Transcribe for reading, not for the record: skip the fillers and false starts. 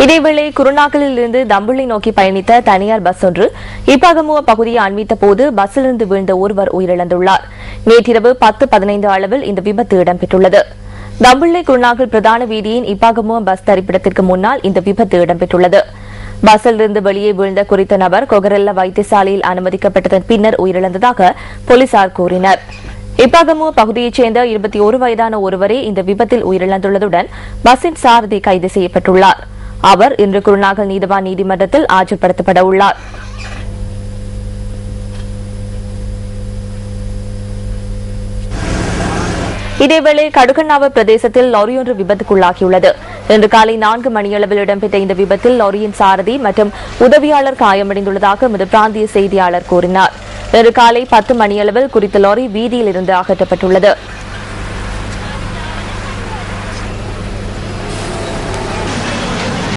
இதேவேளை குருநாகலில் இருந்து தம்புள்ளை நோக்கி பயணித்த தனியார் பஸ் ஒன்று இப்பாகமுவ பகுதியை அண்மித்த போது பஸ்ஸிலிருந்து வீழ்ந்த ஒருவர் உயிரிழந்துள்ளார். நேற்றிரவு 10:15 அளவில் இந்த விபத்து இடம்பெற்றுள்ளது. தம்புள்ளை குருநாகல் பிரதான வீதியின் இப்பாகமுவ பஸ் தரிப்பிடத்திற்கு முன்னால் இந்த விபத்து இடம்பெற்றுள்ளது. பஸ்ஸிலிருந்து வெளியே வீழ்ந்த குறித்த நபர் கொகரெல்ல வைத்தியசாலையில் அனுமதிக்கப்பட்டதன் பின்னர் உயிரிழந்ததாக போலீசார் கூறினர். இப்பாகமுவ பகுதியைச் சேர்ந்த 21 வயதான ஒருவரே இந்த விபத்தில் உயிரிழந்துள்ளதுடன் பஸ்ஸின் சாரதி கைது செய்யப்பட்டுள்ளார். அவர் இன்று குருநாகல் நீதவான் நீதிமன்றத்தில் ஆஜர்படுத்தப்பட உள்ளார். இதேவேளை கடுகண்ணாவ பிரதேசத்தில் லாரியொன்று விபத்துக்குள்ளாகியுள்ளது. இன்று காலை 4 மணியளவில் இடம்பெற்ற இந்த விபத்தில் லாரியின் சாரதி மற்றும் உதவியாளர் காயமடைந்துள்ளதாக எமது பிராந்திய செய்தியாளர் கூறினார். இன்று காலை 10 மணியளவில் குறித்த லாரி வீதியில் இருந்து அகற்றப்பட்டுள்ளது.